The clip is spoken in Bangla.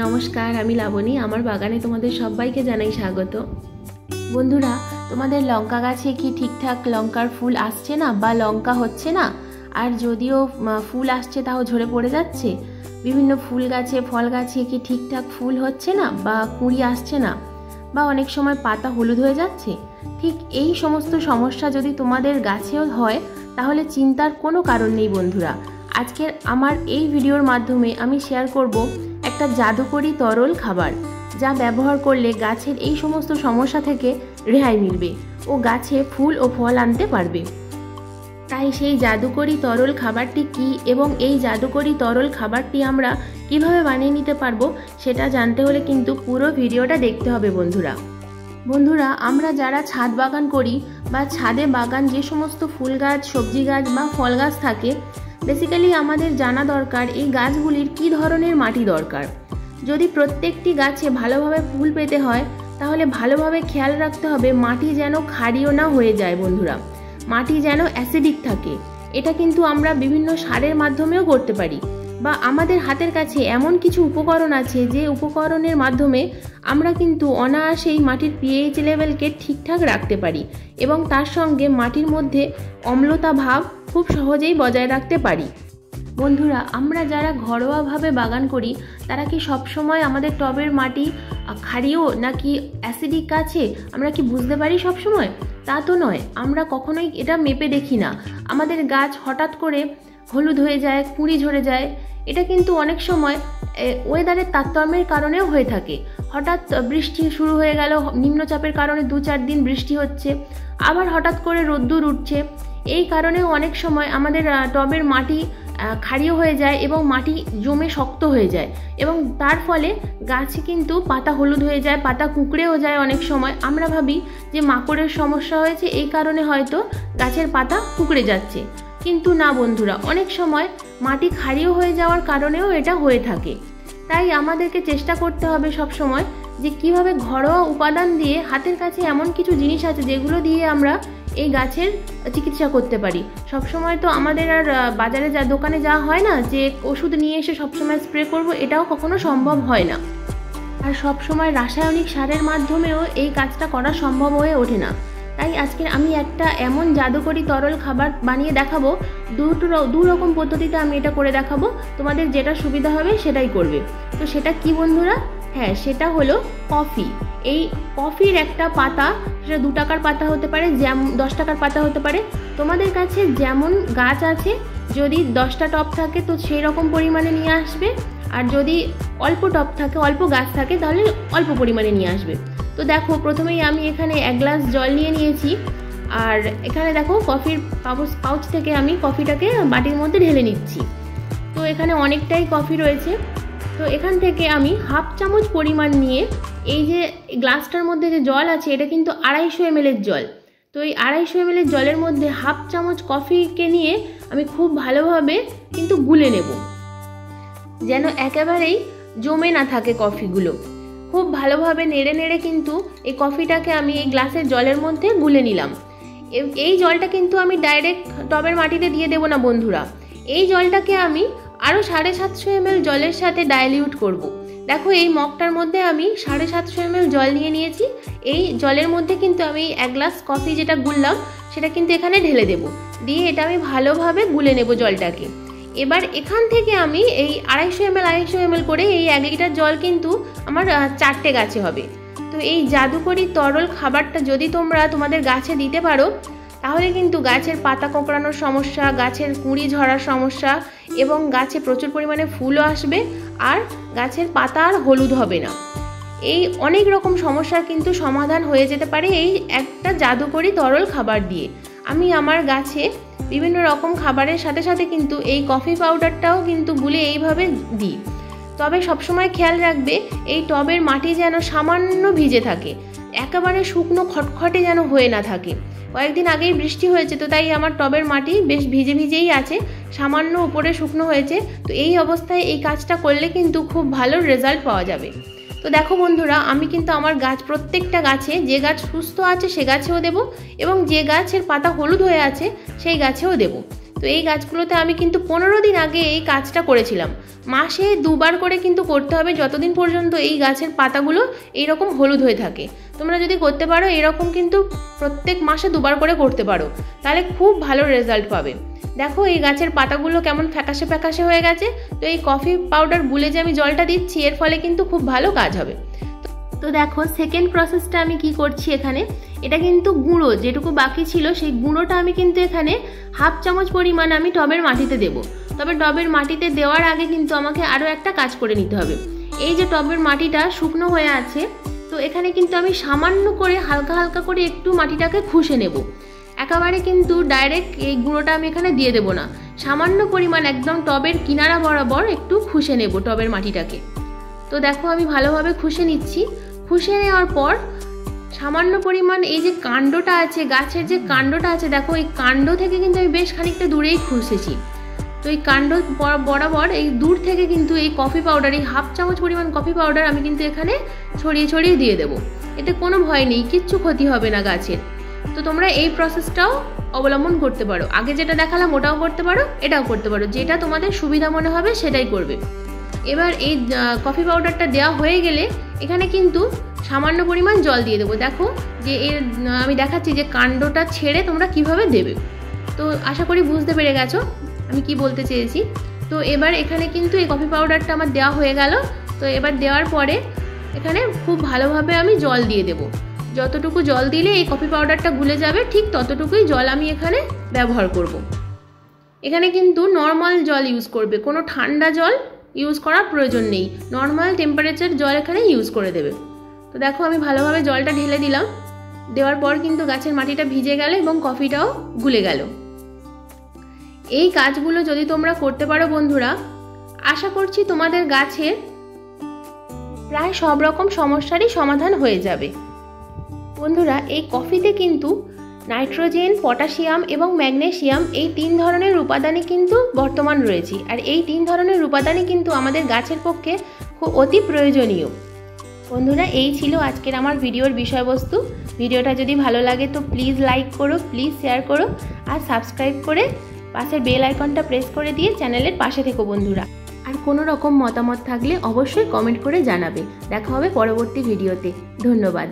নমস্কার, আমি লাবণী। আমার বাগানে তোমাদের সবাইকে জানাই স্বাগত। বন্ধুরা, তোমাদের লঙ্কা গাছে কি ঠিকঠাক লঙ্কার ফুল আসছে না বা লঙ্কা হচ্ছে না? আর যদিও ফুল আসছে তাও ঝরে পড়ে যাচ্ছে। বিভিন্ন ফুল গাছে, ফল গাছে কি ঠিকঠাক ফুল হচ্ছে না বা কুঁড়ি আসছে না, বা অনেক সময় পাতা হলুদ হয়ে যাচ্ছে। ঠিক এই সমস্ত সমস্যা যদি তোমাদের গাছেও হয় তাহলে চিন্তার কোনো কারণ নেই বন্ধুরা। আজকের আমার এই ভিডিওর মাধ্যমে আমি শেয়ার করব একটা জাদুকরি তরল খাবার, যা ব্যবহার করলে গাছের এই সমস্ত সমস্যা থেকে রেহাই মিলবে ও গাছে ফুল ও ফল আনতে পারবে। তাই সেই জাদুকরি তরল খাবারটি কি এবং এই জাদুকরি তরল খাবারটি আমরা কিভাবে বানিয়ে নিতে পারবো সেটা জানতে হলে কিন্তু পুরো ভিডিওটা দেখতে হবে বন্ধুরা, আমরা যারা ছাদ বাগান করি বা ছাদে বাগান যে সমস্ত ফুল গাছ, সবজি গাছ বা ফল গাছ থাকে, বেসিক্যালি আমাদের জানা দরকার এই গাছগুলির কী ধরনের মাটি দরকার। যদি প্রত্যেকটি গাছে ভালোভাবে ফুল পেতে হয় তাহলে ভালোভাবে খেয়াল রাখতে হবে মাটি যেন ক্ষারীয় না হয়ে যায় বন্ধুরা, মাটি যেন অ্যাসিডিক থাকে। এটা কিন্তু আমরা বিভিন্ন সারের মাধ্যমেও করতে পারি, বা আমাদের হাতের কাছে এমন কিছু উপকরণ আছে যে উপকরণের মাধ্যমে আমরা কিন্তু অনায়াসেই মাটির পিএইচ লেভেলকে ঠিকঠাক রাখতে পারি এবং তার সঙ্গে মাটির মধ্যে অম্লতা ভাব খুব সহজেই বজায় রাখতে পারি। বন্ধুরা, আমরা যারা ঘরোয়াভাবে বাগান করি তারা কি সবসময় আমাদের টবের মাটি ক্ষারীয় নাকি অ্যাসিডিক আছে আমরা কি বুঝতে পারি সবসময়? তা তো নয়। আমরা কখনোই এটা মেপে দেখি না। আমাদের গাছ হঠাৎ করে হলুদ হয়ে যায়, কুঁড়ি ঝরে যায়। এটা কিন্তু অনেক সময় ওয়েদারের তারতম্যের কারণেও হয়ে থাকে। হঠাৎ বৃষ্টি শুরু হয়ে গেল, নিম্নচাপের কারণে 2-4 দিন বৃষ্টি হচ্ছে, আবার হঠাৎ করে রোদ্দুর উঠছে। এই কারণেও অনেক সময় আমাদের টবের মাটি ক্ষারীয় হয়ে যায় এবং মাটি জমে শক্ত হয়ে যায় এবং তার ফলে গাছে কিন্তু পাতা হলুদ হয়ে যায়, পাতা কুঁকড়েও যায়। অনেক সময় আমরা ভাবি যে মাকড়ের সমস্যা হয়েছে, এই কারণে হয়তো গাছের পাতা কুঁকড়ে যাচ্ছে, কিন্তু না বন্ধুরা, অনেক সময় মাটি ক্ষারীয় হয়ে যাওয়ার কারণেও এটা হয়ে থাকে। তাই আমাদেরকে চেষ্টা করতে হবে সব সময় যে কিভাবে ঘরোয়া উপাদান দিয়ে, হাতের কাছে এমন কিছু জিনিস আছে যেগুলো দিয়ে আমরা এই গাছের চিকিৎসা করতে পারি। সবসময় তো আমাদের আর বাজারে দোকানে যাওয়া হয় না যে ওষুধ নিয়ে এসে সবসময় স্প্রে করব, এটাও কখনো সম্ভব হয় না। আর সবসময় রাসায়নিক সারের মাধ্যমেও এই কাজটা করা সম্ভব হয়ে ওঠে না। তাই আজকে আমি একটা এমন জাদুকরি তরল খাবার বানিয়ে দেখাবো। দু রকম পদ্ধতিতে আমি এটা করে দেখাবো, তোমাদের যেটা সুবিধা হবে সেটাই করবে। তো সেটা কি বন্ধুরা? হ্যাঁ, সেটা হলো কফি। এই কফির একটা পাতা, সেটা 2 টাকার পাতা হতে পারে, 10 টাকার পাতা হতে পারে। তোমাদের কাছে যেমন গাছ আছে, যদি 10টা টব থাকে তো সেই রকম পরিমাণে নিয়ে আসবে, আর যদি অল্প টব থাকে, অল্প গাছ থাকে, তাহলে অল্প পরিমাণে নিয়ে আসবে। তো দেখো, প্রথমেই আমি এখানে 1 গ্লাস জল নিয়ে নিয়েছি, আর এখানে দেখো কফির পাউচ থেকে আমি কফিটাকে বাটির মধ্যে ঢেলে নিচ্ছি। তো এখানে অনেকটাই কফি রয়েছে। তো এখান থেকে আমি 1/2 চামচ পরিমাণ নিয়ে, এই যে গ্লাসটার মধ্যে যে জল আছে এটা কিন্তু 250 ml জল। তো এই 250 ml জলের মধ্যে 1/2 চামচ কফিকে নিয়ে আমি খুব ভালোভাবে কিন্তু গুলে নেব, যেন একেবারেই জমে না থাকে কফিগুলো। খুব ভালোভাবে নেড়ে নেড়ে কিন্তু এই কফিটাকে আমি এই গ্লাসের জলের মধ্যে গুলে নিলাম। এই জলটা কিন্তু আমি ডাইরেক্ট টবের মাটিতে দিয়ে দেবো না বন্ধুরা। এই জলটাকে আমি আরও 750 ml জলের সাথে ডাইলিউট করব। দেখো, এই মগটার মধ্যে আমি 750 ml জল নিয়ে নিয়েছি। এই জলের মধ্যে কিন্তু আমি 1 গ্লাস কফি যেটা গুললাম সেটা কিন্তু এখানে ঢেলে দেব, দিয়ে এটা আমি ভালোভাবে গুলে নেব জলটাকে। এবার এখান থেকে আমি এই 250 ml করে এই 1 লিটার জল কিন্তু আমার 4টে গাছে হবে। তো এই জাদুকরি তরল খাবারটা যদি তোমরা তোমাদের গাছে দিতে পারো তাহলে কিন্তু গাছের পাতা কোঁকড়ানোর সমস্যা, গাছের কুঁড়ি ঝরার সমস্যা এবং গাছে প্রচুর পরিমাণে ফুলও আসবে, আর গাছের পাতা আর হলুদ হবে না। এই অনেক রকম সমস্যার কিন্তু সমাধান হয়ে যেতে পারে এই একটা জাদুকরি তরল খাবার দিয়ে। আমি আমার গাছে বিভিন্ন রকম খাবারের সাথে সাথে কিন্তু এই কফি পাউডারটাও কিন্তু গুলে এইভাবে দিই। তবে সবসময় খেয়াল রাখবে এই টবের মাটি যেন সামান্য ভিজে থাকে, একেবারে শুকনো খটখটে যেন হয়ে না থাকে। কয়েকদিন আগেই বৃষ্টি হয়েছে, তো তাই আমার টবের মাটি বেশ ভিজে ভিজেই আছে, সামান্য উপরে শুকনো হয়েছে। তো এই অবস্থায় এই কাজটা করলে কিন্তু খুব ভালো রেজাল্ট পাওয়া যাবে। তো দেখো বন্ধুরা, আমি কিন্তু আমার গাছ, প্রত্যেকটা গাছে, যে গাছ সুস্থ আছে সে গাছেও দেব এবং যে গাছের পাতা হলুদ হয়ে আছে সেই গাছেও দেব। তো এই গাছগুলোতে আমি কিন্তু 15 দিন আগে এই কাজটা করেছিলাম। মাসে 2 বার করে কিন্তু করতে হবে, যতদিন পর্যন্ত এই গাছের পাতাগুলো এইরকম হলুদ হয়ে থাকে। তোমরা যদি করতে পারো এরকম কিন্তু প্রত্যেক মাসে 2 বার করে করতে পারো, তাহলে খুব ভালো রেজাল্ট পাবে। দেখো এই গাছের পাতাগুলো কেমন ফ্যাকাশে ফ্যাকাশে হয়ে গেছে। তো এই কফি পাউডার গুলে যে আমি জলটা দিচ্ছি এর ফলে কিন্তু খুব ভালো কাজ হবে। তো দেখো সেকেন্ড প্রসেসটা আমি কি করছি এখানে, এটা কিন্তু গুঁড়ো যেটুকু বাকি ছিল সেই গুঁড়োটা আমি কিন্তু এখানে 1/2 চামচ পরিমাণ আমি টবের মাটিতে দেব। তবে টবের মাটিতে দেওয়ার আগে কিন্তু আমাকে আরও একটা কাজ করে নিতে হবে। এই যে টবের মাটিটা শুকনো হয়ে আছে, তো এখানে কিন্তু আমি সামান্য করে হালকা হালকা করে একটু মাটিটাকে খুশে নেব। একেবারে কিন্তু ডাইরেক্ট এই গুঁড়োটা আমি এখানে দিয়ে দেবো না, সামান্য পরিমাণ একদম টবের কিনারা বরাবর একটু খুশে নেব টবের মাটিটাকে। তো দেখো আমি ভালোভাবে খুশে নিচ্ছি। খুশে নেওয়ার পর সামান্য পরিমাণ এই যে কাণ্ডটা আছে, গাছের যে কাণ্ডটা আছে, দেখো এই কাণ্ড থেকে কিন্তু আমি বেশ খানিকটা দূরেই খুশেছি। তো এই কাণ্ড বরাবর এই দূর থেকে কিন্তু এই কফি পাউডার, এই 1/2 চামচ পরিমাণ কফি পাউডার আমি কিন্তু এখানে ছড়িয়ে ছড়িয়ে দিয়ে দেবো। এতে কোনো ভয় নেই, কিচ্ছু ক্ষতি হবে না গাছের। তো তোমরা এই প্রসেসটাও অবলম্বন করতে পারো, আগে যেটা দেখালাম ওটাও করতে পারো, এটাও করতে পারো, যেটা তোমাদের সুবিধা মনে হবে সেটাই করবে। এবার এই কফি পাউডারটা দেওয়া হয়ে গেলে এখানে কিন্তু সামান্য পরিমাণ জল দিয়ে দেবো। দেখো যে এর আমি দেখাচ্ছি যে কাণ্ডটা ছেড়ে তোমরা কিভাবে দেবে। তো আশা করি বুঝতে পেরে গেছো আমি কি বলতে চেয়েছি। তো এবার এখানে কিন্তু এই কফি পাউডারটা আমার দেওয়া হয়ে গেল। তো এবার দেওয়ার পরে এখানে খুব ভালোভাবে আমি জল দিয়ে দেবো। যতটুকু জল দিলে এই কফি পাউডারটা গুলে যাবে ঠিক ততটুকুই জল আমি এখানে ব্যবহার করব। এখানে কিন্তু নর্মাল জল ইউজ করবে, কোনো ঠান্ডা জল ইউজ করার প্রয়োজন নেই, নর্মাল টেম্পারেচার জল এখানে ইউজ করে দেবে। তো দেখো আমি ভালোভাবে জলটা ঢেলে দিলাম। দেওয়ার পর কিন্তু গাছের মাটিটা ভিজে গেল এবং কফিটাও গুলে গেল। এই কাজগুলো যদি তোমরা করতে পারো বন্ধুরা, আশা করছি তোমাদের গাছের প্রায় সব রকম সমস্যারই সমাধান হয়ে যাবে। বন্ধুরা এই কফিতে কিন্তু নাইট্রোজেন, পটাশিয়াম এবং ম্যাগনেসিয়াম এই 3 ধরনের উপাদানই কিন্তু বর্তমান রয়েছে। আর এই 3 ধরনের উপাদানই কিন্তু আমাদের গাছের পক্ষে খুব অতি প্রয়োজনীয়। বন্ধুরা এই ছিল আজকের আমার ভিডিওর বিষয়বস্তু। ভিডিওটা যদি ভালো লাগে তো প্লিজ লাইক করো, প্লিজ শেয়ার করো, আর সাবস্ক্রাইব করে পাশের বেল আইকনটা প্রেস করে দিয়ে চ্যানেলের পাশে থেকো বন্ধুরা। আর কোনো রকম মতামত থাকলে অবশ্যই কমেন্ট করে জানাবে। দেখা হবে পরবর্তী ভিডিওতে। ধন্যবাদ।